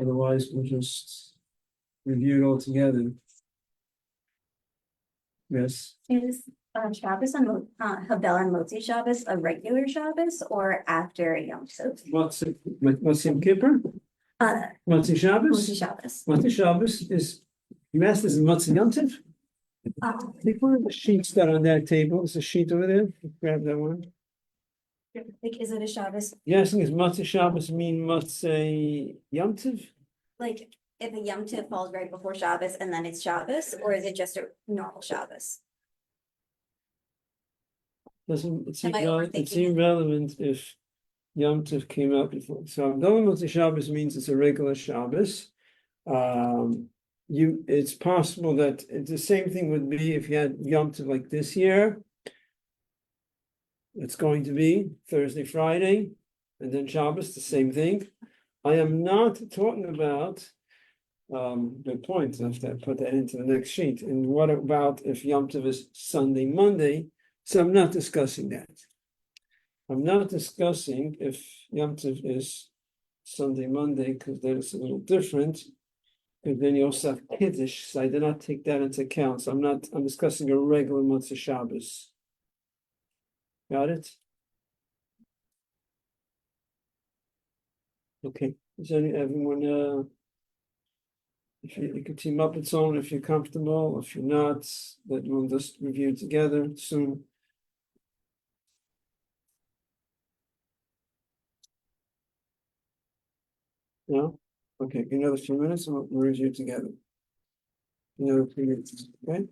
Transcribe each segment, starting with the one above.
Otherwise, we'll just review it all together. Yes, Is Shabbos on Habel and Motzi Shabbos a regular Shabbos or after Yom Tov? what's Yom Kippur? Motzi Shabbos? Motzi Shabbos. Motzi Shabbos is, you asked, this is Motzi Yom Tov? Take one of the sheets that are on that table. There's a sheet over there. Grab that one. Like, is it a Shabbos? You're asking, is Motzi Shabbos mean Motzi Yom Tov? Like, if a Yom Tov falls right before Shabbos and then it's Shabbos, or is it just a normal Shabbos? Doesn't it seem Am I relevant? It overthinking seems it? relevant if Yom Tov came out before. So Havdalah Motzi Shabbos means it's a regular Shabbos. It's possible that it's the same thing would be if you had Yom Tov like this year. It's going to be Thursday, Friday, and then Shabbos, the same thing. I am not talking about, good point, I have to put that into the next sheet. And what about if Yom Tov is Sunday, Monday? So I'm not discussing that. I'm not discussing if Yom Tov is Sunday, Monday, because then it's a little different. And then you also have Kiddush, so I did not take that into account. So I'm discussing a regular Motzei Shabbos. Got it? Okay. Is everyone if you can team up its own if you're comfortable, if you're not, that we'll just review it together soon. No? Okay, give another few minutes and we'll review it together. Another few minutes, okay?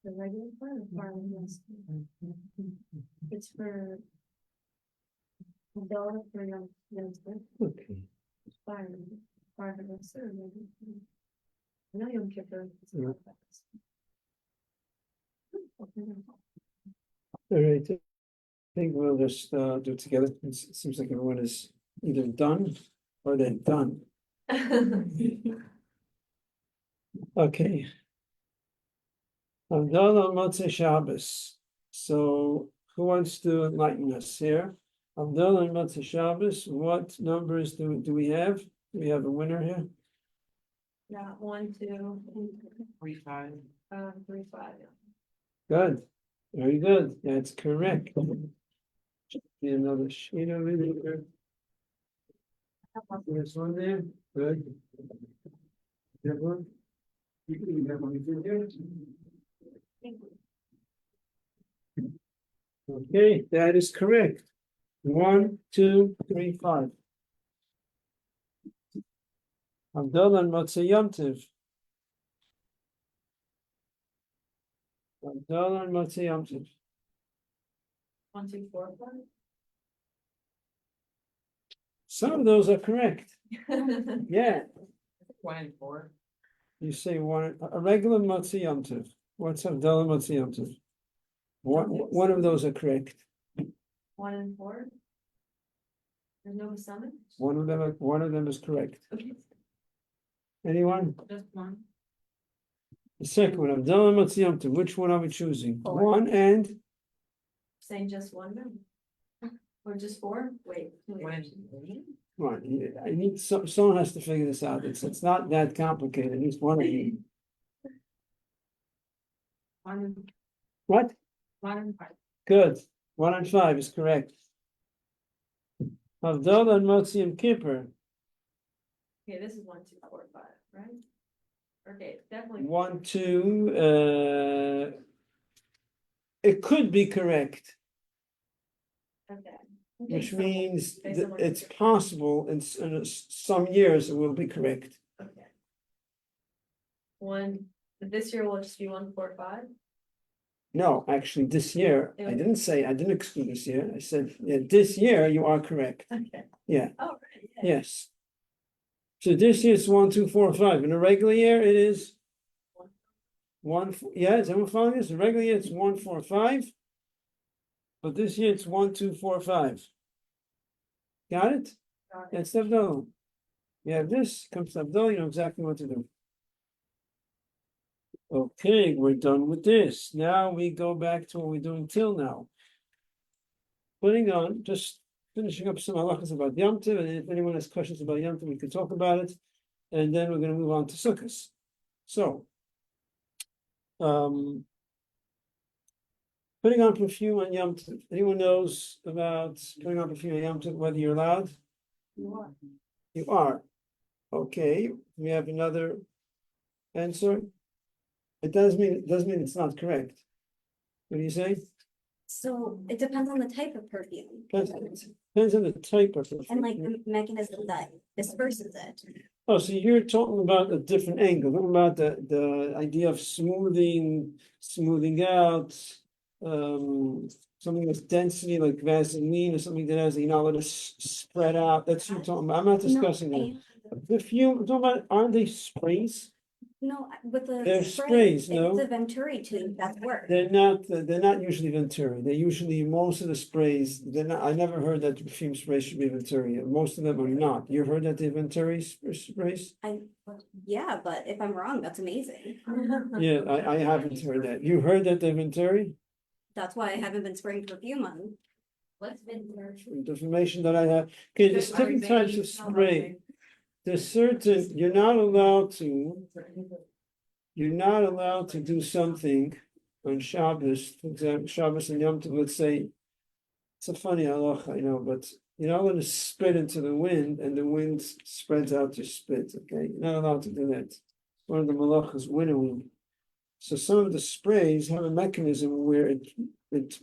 The regular part of it's for $1 for Yom Tov. Okay. It's part of the ceremony. I know Yom Kippur. Yeah. All right, I think we'll just do it together. It seems like everyone is either done or they're done. Okay. Havdalah Motzei Shabbos. So who wants to enlighten us here? Havdalah Motzei Shabbos. What numbers do we have? Do we have a winner here? Yeah, 1, 2, 3, 5. 3, 5. Good. Very good. That's correct. Be another sheet over there. This one there. Good. That one. You can leave that one in there. Okay, that is correct. 1, 2, 3, 5. Havdalah and Motzei Yom Tov. Havdalah and Motzei Yom Tov. 1, 2, 4, Some of those are correct. 5. Yeah, 1 and 4. you say one, a regular Motzei Yom Tov. What's Havdalah and Motzei Yom Tov? One of those are correct. 1 and 4. There's no summit? One of them is correct. Okay. Anyone? Just one. The second one, Havdalah and Motzei Yom Tov. Which one are we choosing? 4. 1 and Saying just one then? Or just 4? Wait. 1 and 1. I need someone has to figure this out. It's not that complicated. At least one of you. 1 and What? 1 and 5. Good. 1 and 5 is correct. Havdalah and Motzei Yom Kippur. Okay, this is 1, 2, 4, 5, right? Okay, definitely. 1, 2. It could be correct, Okay. which so means based on what it's you're- possible in some years it will be correct. Okay. This year will just be 145. No, actually, this year, I didn't exclude this year. I said, yeah, this year you are correct. Okay. Yeah, Oh, right, yeah. yes. So this year it's 1, 2, 4, 5. In a regular year, it is yeah, is everyone following this? In a regular year, it's 1, 4, 5. But this year it's 1, 2, 4, 5. Got it? Got it. That's Abdullah. You have this, comes to Abdullah, you know exactly what to do. Okay, we're done with this. Now we go back to what we're doing till now. Putting on, just finishing up some halachas about Yom Tov, and if anyone has questions about Yom Tov, we can talk about it. And then we're going to move on to Sukkot. So, putting on perfume on Yom Tov. Anyone knows about putting on perfume on Yom Tov, whether you're allowed? You are. Okay, we have another answer. It doesn't mean it's not correct. What do you say? So it depends on the type of perfume Depends on the type of perfume. and like the mechanism that disperses it. Oh, so you're talking about a different angle, talking about the idea of smoothing out, something with density like Vaseline or something that has, you know, let it spread out. That's what you're talking about. I'm not discussing that. Perfume, I'm talking about, aren't they sprays? No, with the They're spray, sprays, no? it's a Venturi tube, that's worse. They're not usually Venturi. They're usually, most of the sprays, they're not, I never heard that perfume sprays should be Venturi. Most of them are not. You heard that they're Venturi sprays? Yeah, but if I'm wrong, that's amazing. Yeah, I haven't heard that. You heard that they're Venturi? That's why I haven't been spraying perfume on. What's Venturi? The information that I have, okay, there's different types of spray. There's certain, you're not allowed to do something on Shabbos, for example, Shabbos and Yom Tov, let's say, it's a funny halacha, I know, but you're not allowed to spit into the wind and the wind spreads out your spit, okay? You're not allowed to do that. One of the malachas, winnowing. So some of the sprays have a mechanism where it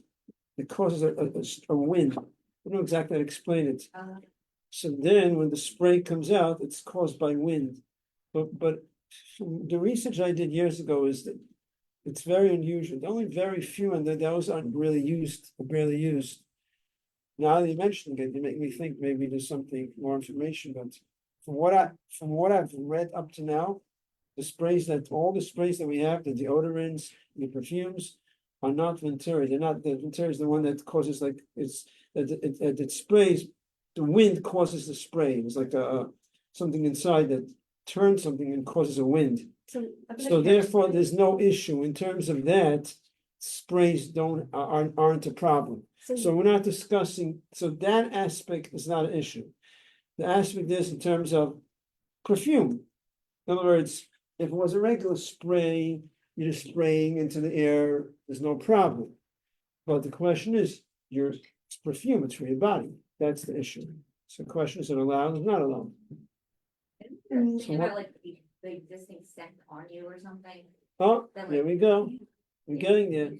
causes a wind. I don't know exactly how to explain it. So then when the spray comes out, it's caused by wind. But the research I did years ago is that it's very unusual. The only very few, and those aren't really used, or barely used. Now that you mentioned it, you make me think maybe there's something more information, but from what I've read up to now, all the sprays that we have, the deodorants, the perfumes, are not Venturi. They're not, the Venturi is the one that causes it sprays, the wind causes the spray. It's like something inside that turns something and causes a wind. So therefore, there's no issue in terms of that. Sprays aren't a problem. So we're not discussing. So that aspect is not an issue. The aspect is in terms of perfume. In other words, if it was a regular spray, you're just spraying into the air. There's no problem. But the question is, it's perfume. It's for your body. That's the issue. So the question is it allowed or not allowed? So like the existing scent on you or something? Oh, there we go. We're getting there.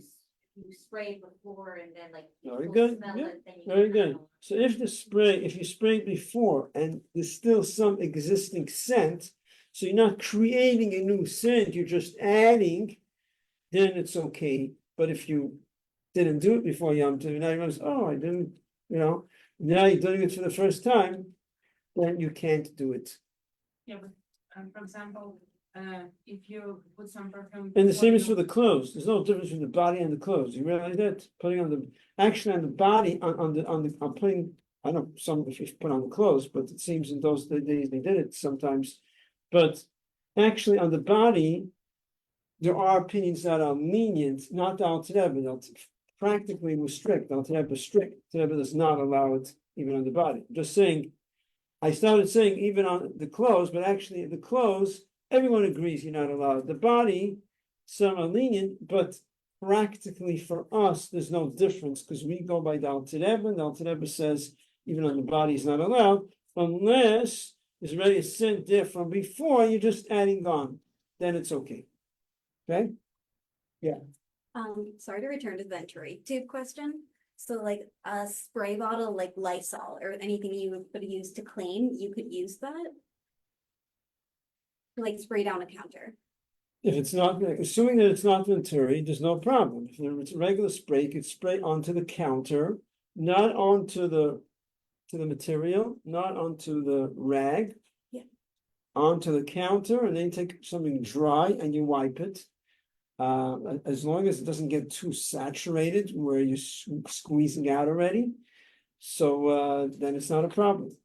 You sprayed before and then like. Very good. Yeah, very good. So if you sprayed before and there's still some existing scent, so you're not creating a new scent, you're just adding, then it's okay. But if you didn't do it before Yom Tov, now you realize, oh, I didn't, now you're doing it for the first time, then you can't do it. Yeah, but for example, if you put some perfume. And the same is for the clothes. There's no difference between the body and the clothes. You realize that? Putting on the body, I'm putting, I don't know, some if you put on the clothes, but it seems in those days they did it sometimes. But actually on the body, there are opinions that are lenient, not the Alter Rebbe. Practically was strict. The Alter Rebbe is strict. The Rebbe does not allow it even on the body. I'm just saying, I started saying even on the clothes, but actually the clothes, everyone agrees you're not allowed. The body, some are lenient, but practically for us, there's no difference because we go by the Alter Rebbe, and the Alter Rebbe says even on the body is not allowed unless there's already a scent there from before, you're just adding on, then it's okay. Okay? Yeah. Sorry to return to the Venturi tube question. So like a spray bottle like Lysol or anything you would use to clean, you could use that? Like spray down a counter. If it's not, assuming that it's not venturi, there's no problem. If it's a regular spray, you could spray onto the counter, not onto the material, not onto the rag. Yeah. Onto the counter, and then you take something dry and you wipe it. As long as it doesn't get too saturated where you're squeezing out already. So then it's not a problem.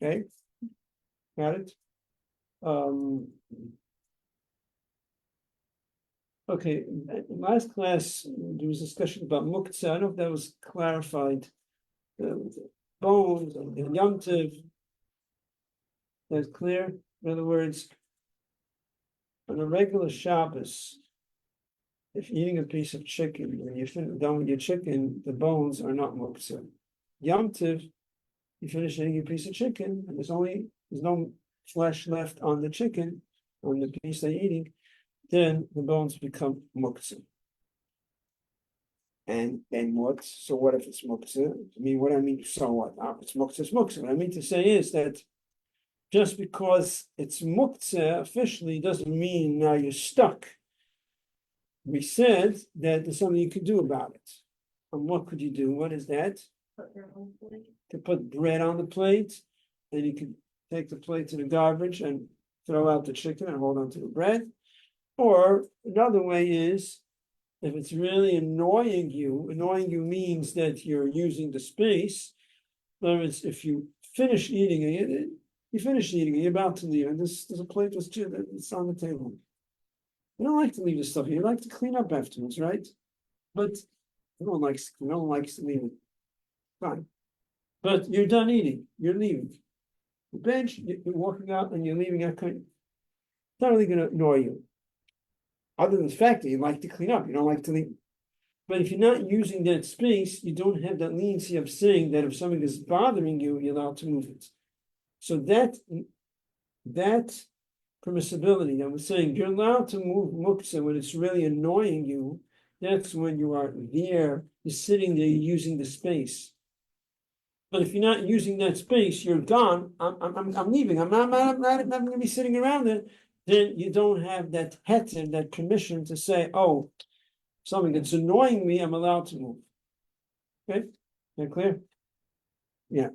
Okay, got it? Okay, last class there was discussion about muktzah. I don't know if that was clarified. Bones and Yom Tov. That's clear. In other words, on a regular Shabbos, if you're eating a piece of chicken, when you're done with your chicken, the bones are not muktzah. Yom Tov, you finish eating a piece of chicken, and there's no flesh left on the chicken, on the piece that you're eating, then the bones become muktzah. And what? So what if it's muktzah? I mean, what I mean, so what? If it's muktzah, it's muktzah. What I mean to say is that just because it's muktzah officially doesn't mean now you're stuck. We said that there's something you could do about it. And what could you do? What is that? To put bread on the plate, and you could take the plate to the garbage and throw out the chicken and hold on to the bread. Or another way is, if it's really annoying you means that you're using the space. In other words, if you finish eating it, you're about to leave, and there's a plate that's on the table. You don't like to leave the stuff. You like to clean up afterwards, right? But you don't like to leave it. Fine. But you're done eating. You're leaving. The bench, you're walking out and you're leaving. It's not really going to annoy you. Other than the fact that you like to clean up, you don't like to leave. But if you're not using that space, you don't have that leniency of saying that if something is bothering you, you're allowed to move it. So that permissibility that was saying you're allowed to move muktzah when it's really annoying you, that's when you are there, you're sitting there, you're using the space. But if you're not using that space, you're gone. I'm leaving. I'm not going to be sitting around there. Then you don't have that heter, that permission to say, oh, something that's annoying me, I'm allowed to move. Okay, is that clear? Yeah.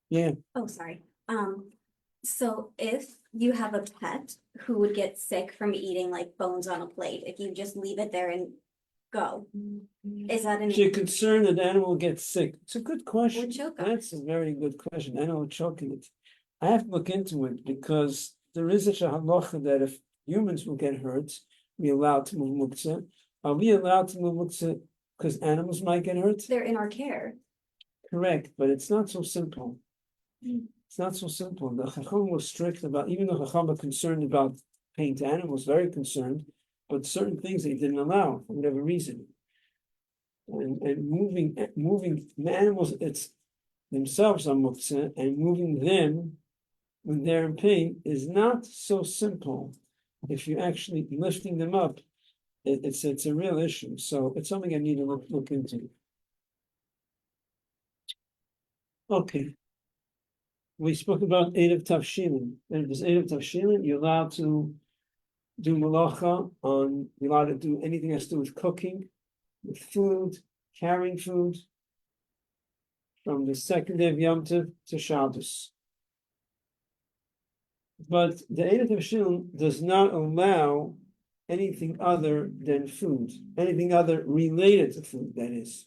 Yeah. Oh, sorry. So if you have a pet who would get sick from eating like bones on a plate, if you just leave it there and go, is that an? So you're concerned that the animal will get sick? It's a good question. Or choke on That's a very good question. Animal choking it. I have to look into it because there is such a halacha that if humans will get hurt, we're allowed to move muktzah. Are we allowed to move muktzah because animals might get hurt? They're in our care. Correct, but it's not so simple. It's not so simple. The Chacham was strict about, even the Chacham are concerned about pain to animals, very concerned, but certain things they didn't allow for whatever reason. And moving the animals, it's themselves are muktzah, and moving them when they're in pain is not so simple. If you're actually lifting them up, it's a real issue. So it's something I need to look into. Okay. We spoke about Erev Tavshilin. And if there's Erev Tavshilin, you're allowed to do malacha you're allowed to do anything that has to do with cooking, with food, carrying food, from the second day of Yom Tov to Shabbos. But the Erev Tavshilin does not allow anything other than food, anything other related to food, that is.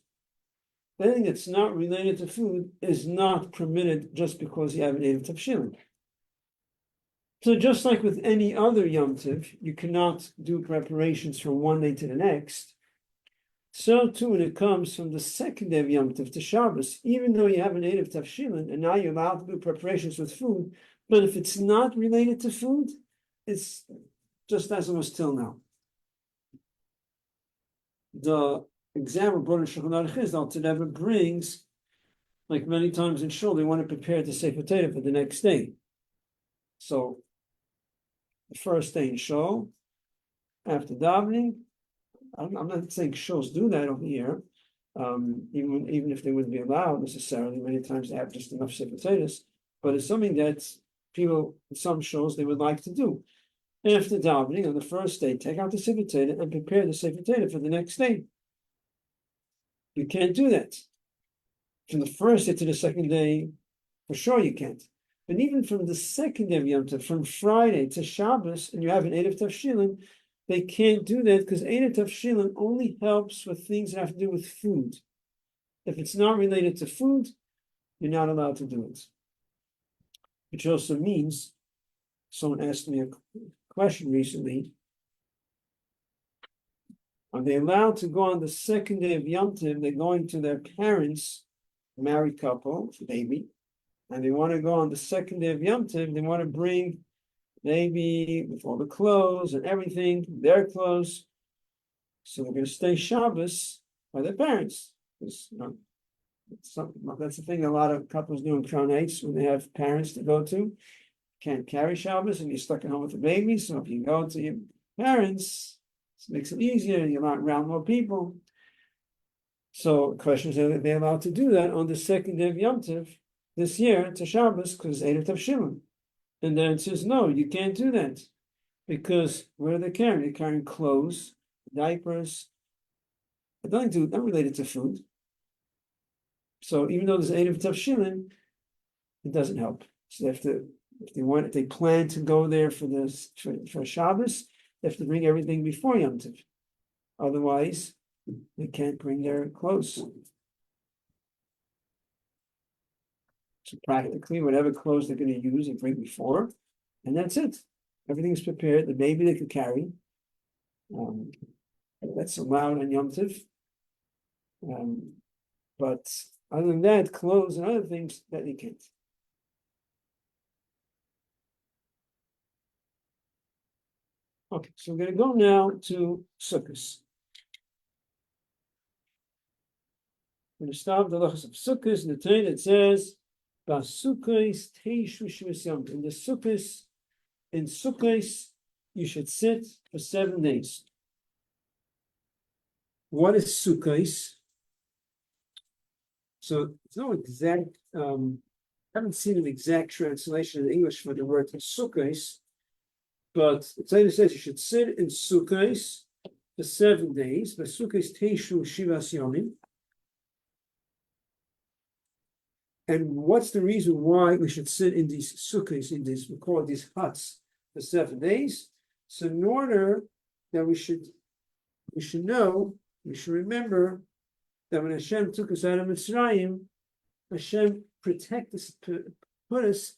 Anything that's not related to food is not permitted just because you have an Erev Tavshilin. So just like with any other Yom Tov, you cannot do preparations from one day to the next. So too when it comes from the second day of Yom Tov to Shabbos, even though you have an Erev Tavshilin and now you're allowed to do preparations with food, but if it's not related to food, it's just as it was till now. The example brought in Shulchan Aruch is that never brings, like many times in Shul, they want to prepare the Sefer Torah for the next day. So the first day in Shul, after davening, I'm not saying Shuls do that over here, even if they wouldn't be allowed necessarily. Many times they have just enough Sefer Torahs, but it's something that's people, some shows they would like to do. After davening on the first day, take out the Sefer Torah and prepare the Sefer Torah for the next day. You can't do that. From the first day to the second day, for sure you can't. But even from the second day of Yom Tov, from Friday to Shabbos, and you have an Eid of Tavshilin, they can't do that because Eid of Tavshilin only helps with things that have to do with food. If it's not related to food, you're not allowed to do it. Which also means, someone asked me a question recently, are they allowed to go on the second day of Yom Tov? They're going to their parents, married couple, baby, and they want to go on the second day of Yom Tov. They want to bring baby with all the clothes and everything, their clothes. So they're going to stay Shabbos by their parents. That's the thing a lot of couples do in Crown Heights when they have parents to go to. Can't carry Shabbos and you're stuck at home with the baby. So if you go to your parents, it makes it easier. You're not around more people. So the question is, are they allowed to do that on the second day of Yom Tov this year to Shabbos because it's Eid of Tavshilin? And then it says, no, you can't do that because what are they carrying? They're carrying clothes, diapers. Not related to food. So even though there's Eid of Tavshilin, it doesn't help. So they have to, if they plan to go there for Shabbos, they have to bring everything before Yom Tov. Otherwise, they can't bring their clothes. So practically, whatever clothes they're going to use, they bring before, and that's it. Everything's prepared. The baby they could carry. That's allowed on Yom Tov. But other than that, clothes and other things that they can't. Okay, so we're going to go now to Sukkot. We're going to start the halachas of Sukkot. In the Torah it says, "Basukkos teishu shvus." In the Sukkot, you should sit for 7 days. What is Sukkot? So it's no exact. I haven't seen an exact translation in English for the word Sukkot, but the Torah says you should sit in Sukkot for 7 days. Basukkos teishu shivas yomim. And what's the reason why we should sit in these sukkahs, we call it these huts, for 7 days? So in order that we should remember that when Hashem took us out of Mitzrayim, Hashem protected us, put us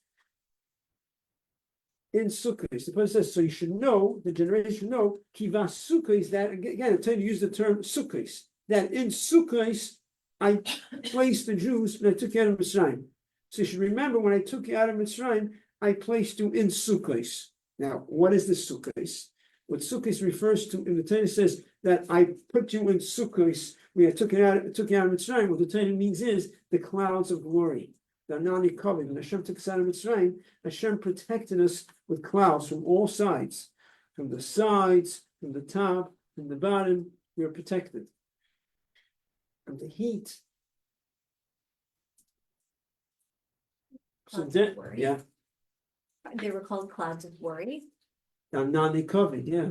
in sukkahs. The person says, so you should know, the generation know, kivas sukkahs, that again, I'm trying to use the term sukkahs, that in sukkahs, I placed the Jews when I took you out of Mitzrayim. So you should remember when I took you out of Mitzrayim, I placed you in Sukkos. Now, what is the Sukkos? What Sukkos refers to, in the Torah says that I put you in Sukkos when I took you out of Mitzrayim. What the Torah means is the clouds of glory. The Anani covered. When Hashem took us out of Mitzrayim, Hashem protected us with clouds from all sides. From the sides, from the top, from the bottom, we are protected. The heat. So that, yeah. They were called clouds of worry. Nani covered, yeah.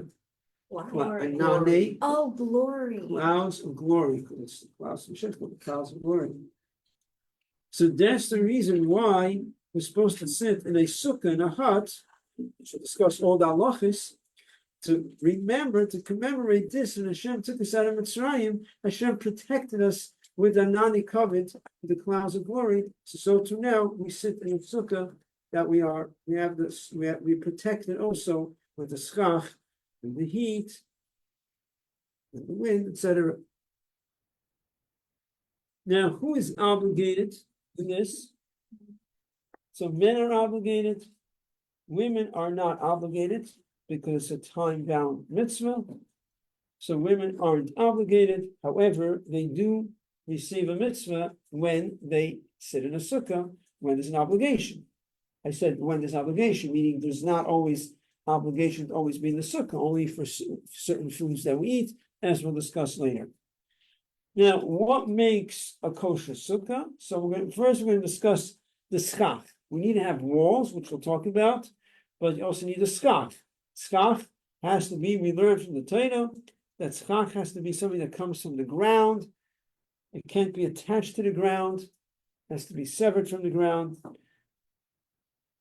Wow. Nani. Oh, glory. Clouds of glory. It's clouds of glory. So that's the reason why we're supposed to sit in a sukkah, in a hut. We should discuss all the halachos. To remember, to commemorate this, when Hashem took us out of Mitzrayim, Hashem protected us with the Nani covered, the clouds of glory. So to now we sit in a sukkah that we protected also with the schach and the heat and the wind, etc. Now, who is obligated in this? So men are obligated, women are not obligated, because it's a time-bound mitzvah. So women aren't obligated. However, they do receive a mitzvah when they sit in a sukkah, when there's an obligation. I said when there's obligation, meaning there's not always obligation to always be in the sukkah, only for certain foods that we eat, as we'll discuss later. Now, what makes a kosher sukkah? So we're going to discuss the schach. we need to have walls, which we'll talk about, but you also need a schach. Schach has to be, we learned from the Torah, that schach has to be something that comes from the ground. It can't be attached to the ground, it has to be severed from the ground.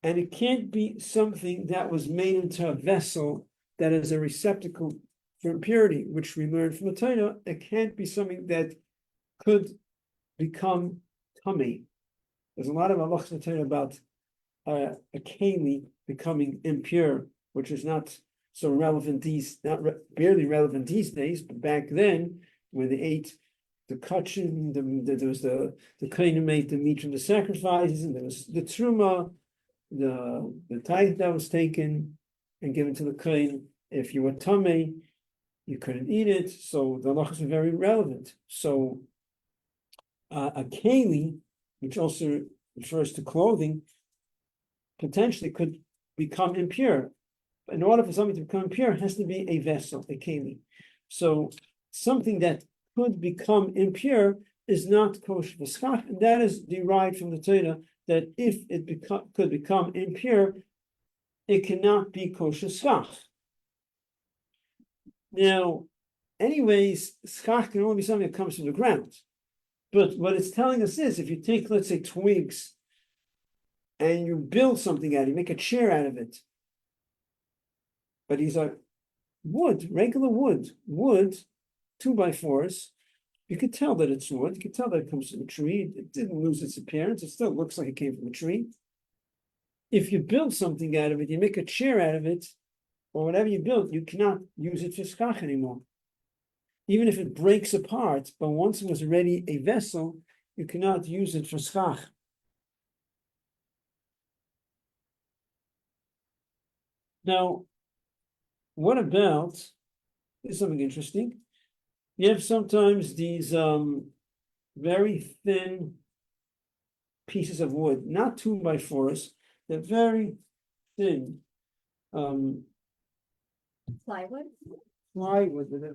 And it can't be something that was made into a vessel that is a receptacle for impurity, which we learned from the Torah. It can't be something that could become tummy. There's a lot of halachos in the Torah about a keli becoming impure, which is not so relevant barely relevant these days, but back then, when they ate the kachin, there was the kohanim ate the meat from the sacrifices, and there was the truma, the tithe that was taken and given to the kohen. If you were tamei, you couldn't eat it. So the halachos are very relevant. So a keli, which also refers to clothing, potentially could become impure. In order for something to become impure, it has to be a vessel, a keli. So something that could become impure is not kosher for schach, and that is derived from the Torah that if it could become impure, it cannot be kosher schach. Now, anyways, schach can only be something that comes from the ground. But what it's telling us is, if you take, let's say, twigs, and you build something out of it, you make a chair out of it, but these are wood, regular wood, 2x4s, you could tell that it's wood, you could tell that it comes from a tree, it didn't lose its appearance, it still looks like it came from a tree. If you build something out of it, you make a chair out of it, or whatever you build, you cannot use it for schach anymore. Even if it breaks apart, but once it was already a vessel, you cannot use it for schach. Now, what about, this is something interesting. You have sometimes these very thin pieces of wood, not 2x4s, they're very thin. Plywood? Plywood, but they're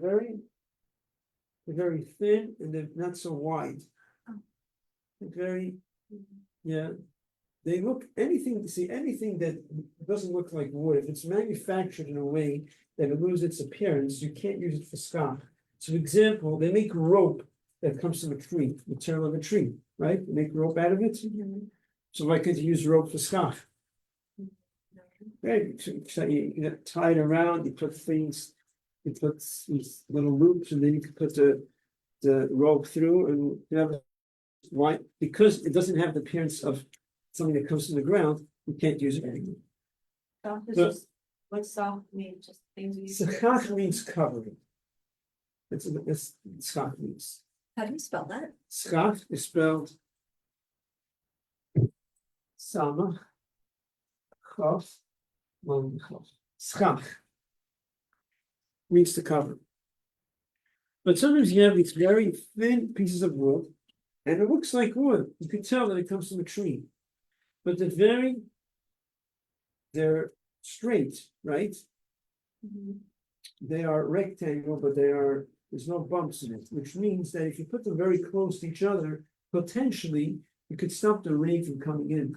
very thin and they're not so wide. Oh. They're very, yeah. They look anything that doesn't look like wood, if it's manufactured in a way that it loses its appearance, you can't use it for schach. So, for example, they make rope that comes from a tree, material of a tree, right? They make rope out of it. Mm-hmm. So why can't you use rope for schach? Right, so you tie it around, you put these little loops, and then you can put the rope through, and you have why? Because it doesn't have the appearance of something that comes from the ground, you can't use it anymore. What's soft mean? Just things we. Schach means covering. That's schach means. How do you spell that? Schach is spelled Samach Chaf Mam Chaf. Schach means to cover. But sometimes you have these very thin pieces of wood, and it looks like wood. You can tell that it comes from a tree. But they're straight, right? Mm-hmm. They are rectangle, but there's no bumps in it, which means that if you put them very close to each other, potentially you could stop the rain from coming in.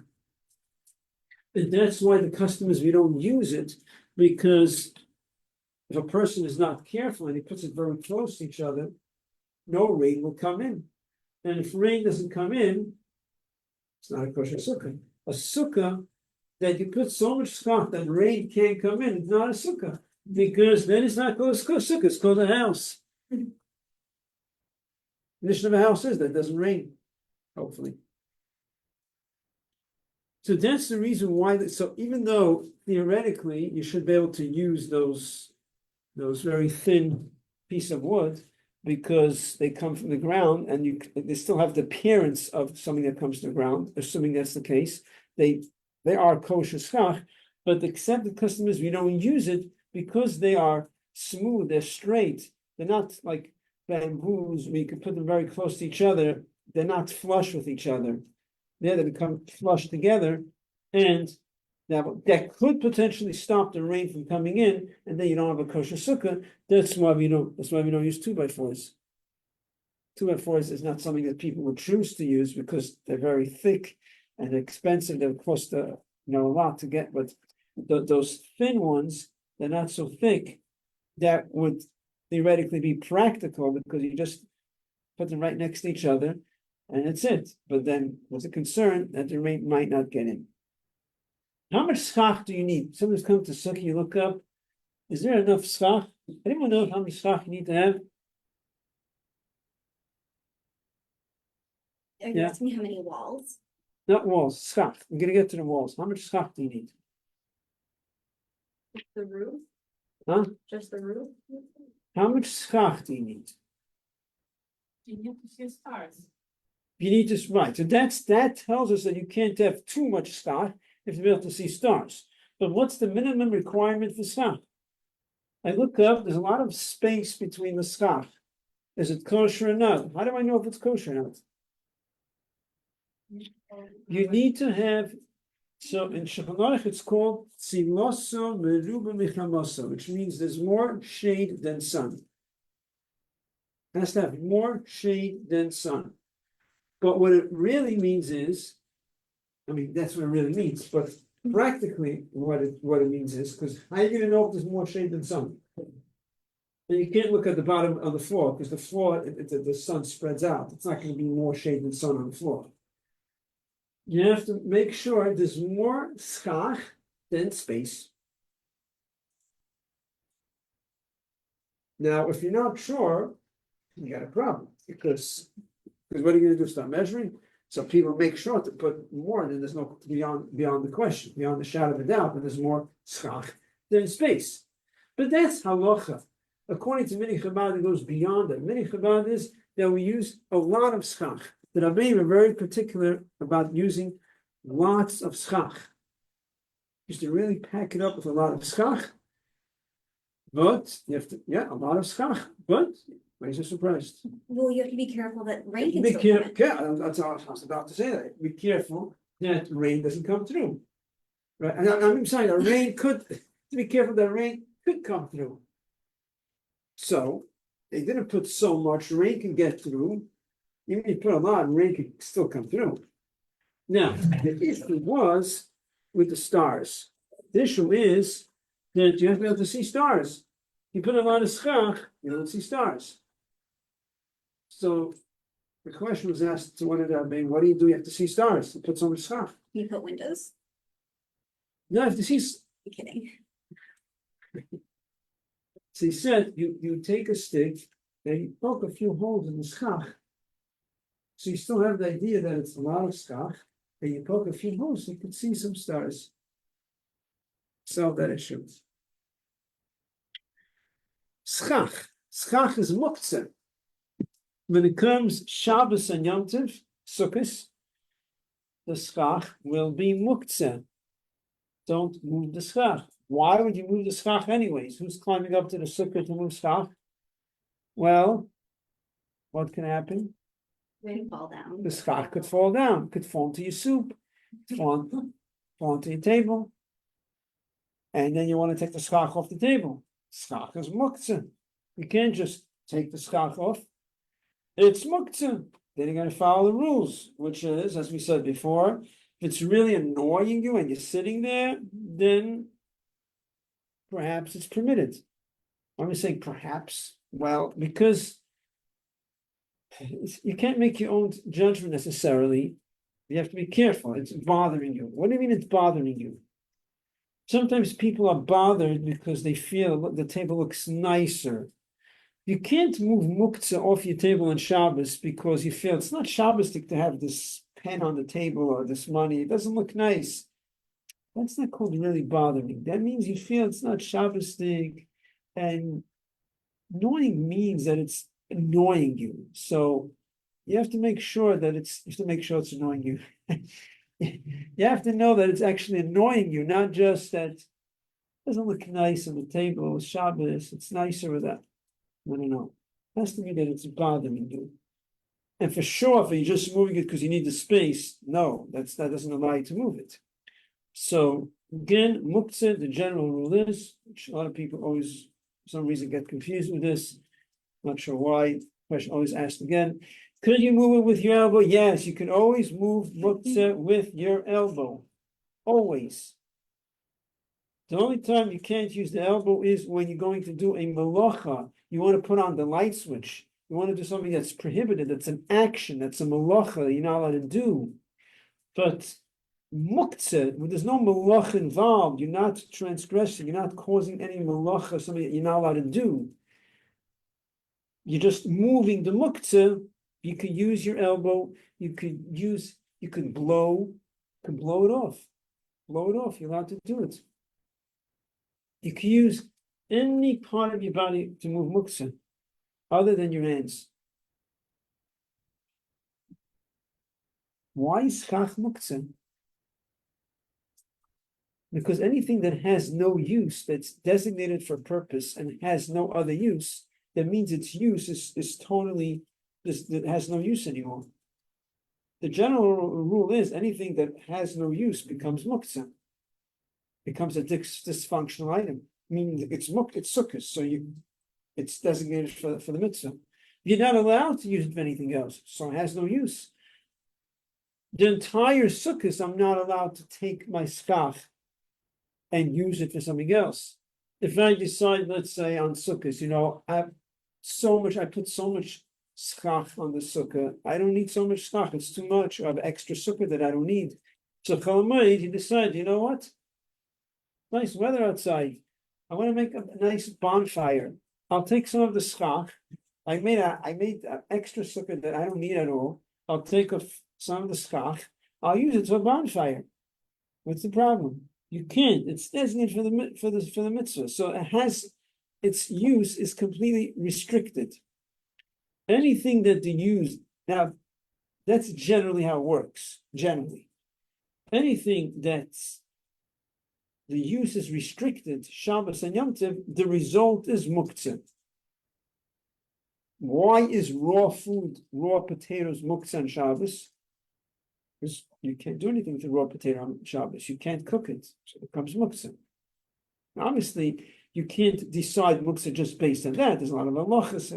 And that's why the custom is we don't use it, because if a person is not careful and he puts it very close to each other, no rain will come in. And if rain doesn't come in, it's not a kosher sukkah. A sukkah that you put so much schach that rain can't come in, it's not a sukkah. Because then it's not called a sukkah, it's called a house. The mission of a house is that it doesn't rain, hopefully. So that's the reason why. So even though theoretically you should be able to use those very thin piece of wood because they come from the ground and they still have the appearance of something that comes to the ground, assuming that's the case, they are kosher schach, but the accepted custom is we don't use it because they are smooth, they're straight, they're not like bamboos where you can put them very close to each other, they're not flush with each other. They become flush together, and that could potentially stop the rain from coming in, and then you don't have a kosher sukkah. That's why we don't use 2x4s. 2x4s is not something that people would choose to use because they're very thick and expensive, they'll cost a lot to get, but those thin ones, they're not so thick, that would theoretically be practical because you just put them right next to each other and that's it. But then there's a concern that the rain might not get in. How much schach do you need? Someone's come to Sukkah, you look up, is there enough schach? Anyone know how much schach you need to have? Are you Yeah. asking how many walls? Not walls, schach. I'm gonna get to the walls. How much schach do you need? The roof, Huh? just the roof? How much schach do you need? You need to see stars. You need to, right, so that tells us that you can't have too much schach if you're able to see stars. But what's the minimum requirement for schach? I look up, there's a lot of space between the schach. Is it kosher or not? How do I know if it's kosher or not? You need to have, so in Shulchan Aruch it's called tziloso meruba michamoso, which means there's more shade than sun. It has to have more shade than sun. But what it really means is, I mean, that's what it really means, but practically what it means is, because how are you gonna know if there's more shade than sun? And you can't look at the bottom of the floor, because the floor, the sun spreads out. It's not gonna be more shade than sun on the floor. You have to make sure there's more schach than space. Now, if you're not sure, you got a problem, because what are you gonna do, start measuring? So people make sure to put more, and then there's no beyond the question, beyond the shadow of a doubt, that there's more schach than space. But that's halacha. According to Mini Chabad, it goes beyond that. Mini Chabad is that we use a lot of schach. The Rabbeim are very particular about using lots of schach. Used to really pack it up with a lot of schach. But you have to, a lot of schach. But why are you so surprised? Well, you have to be careful that rain can Be still come careful. in. Yeah, that's all I was about to say. That. Be careful that rain doesn't come through. Right, and I'm saying that rain could. To be careful that rain could come through. So they didn't put so much. Rain can get through. Even if you put a lot, rain can still come through. Now the issue was with the stars. The issue is that you have to be able to see stars. You put a lot of schach, you don't see stars. So the question was asked to one of them, what do? You have to see stars. You put so much schach. You put windows. No, you have to see. I'm kidding. So he said, you take a stick and you poke a few holes in the schach. So you still have the idea that it's a lot of schach, and you poke a few holes so you can see some stars. Solve that issue. Schach. Schach is muktzeh. When it comes Shabbos and Yom Tov, Sukkot, the schach will be muktzeh. Don't move the schach. Why would you move the schach anyways? Who's climbing up to the sukkah to move schach? Well, what can happen? Rain fall down. The schach could fall down, could fall into your soup, fall into your table. And then you want to take the schach off the table. Schach is muktzeh. You can't just take the schach off. It's muktzeh. Then you're going to follow the rules, which is, as we said before, if it's really annoying you and you're sitting there, then perhaps it's permitted. Why am I saying perhaps? Well, because you can't make your own judgment necessarily. You have to be careful. It's bothering you. What do you mean it's bothering you? Sometimes people are bothered because they feel the table looks nicer. You can't move muktzah off your table on Shabbos because you feel it's not Shabbostic to have this pen on the table or this money. It doesn't look nice. That's not called really bothering. That means you feel it's not Shabbostic, and annoying means that it's annoying you. So you have to make sure that it's annoying you. You have to know that it's actually annoying you, not just that it doesn't look nice on the table. Shabbos, it's nicer with that. No. It has to be that it's bothering you. And for sure, if you're just moving it because you need the space, no, that doesn't allow you to move it. So again, muktzeh, the general rule is, which a lot of people always, for some reason, get confused with this. Not sure why. Question always asked again. Could you move it with your elbow? Yes, you can always move muktzah with your elbow. Always. The only time you can't use the elbow is when you're going to do a malacha. You want to put on the light switch. You want to do something that's prohibited, that's an action, that's a malacha you're not allowed to do. But muktzah, there's no malacha involved. You're not transgressing. You're not causing any malacha, something that you're not allowed to do. You're just moving the muktzah. You could use your elbow. You could blow it off. Blow it off. You're allowed to do it. You can use any part of your body to move muktzah, other than your hands. Why schach muktzah? Because anything that has no use, that's designated for purpose and has no other use, that means its use is totally, it has no use anymore. The general rule is anything that has no use becomes muktzah, becomes a dysfunctional item. Meaning it's sukkahs, so it's designated for the mitzvah. You're not allowed to use it for anything else, so it has no use. The entire sukkahs, I'm not allowed to take my skach and use it for something else. If I decide, let's say on sukkahs, I put so much skach on the sukkah, I don't need so much skach, it's too much. I have extra sukkah that I don't need. So Chalamayid, you decide, you know what? Nice weather outside. I want to make a nice bonfire. I'll take some of the schach. I made an extra sukkah that I don't need at all. I'll take some of the schach. I'll use it for a bonfire. What's the problem? You can't. It's designated for the mitzvah. So it has its use is completely restricted. Anything that they use now, that's generally how it works. Generally, anything that's the use is restricted, Shabbos and Yom Tov, the result is muktzah. Why is raw food, raw potatoes, muktzah on Shabbos? Because you can't do anything with a raw potato on Shabbos. You can't cook it, so it becomes muktzah. Now, obviously, you can't decide muktzah just based on that. There's a lot of halachas,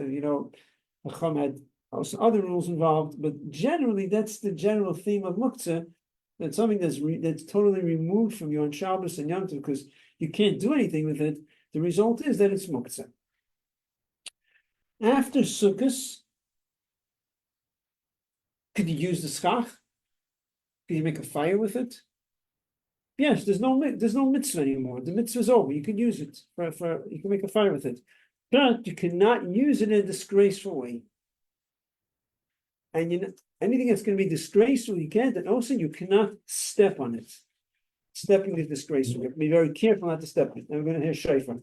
Chacham had also other rules involved, but generally, that's the general theme of muktzah. That's something that's totally removed from you on Shabbos and Yom Tov because you can't do anything with it. The result is that it's muktzah. After Sukkot, could you use the schach? Could you make a fire with it? Yes, there's no mitzvah anymore. The mitzvah is over. You can use it you can make a fire with it, but you cannot use it in a disgraceful way. And anything that's going to be disgraceful, you can't. And also, you cannot step on it. Stepping is disgraceful. You have to be very careful not to step on it. And we're going to hear shofar.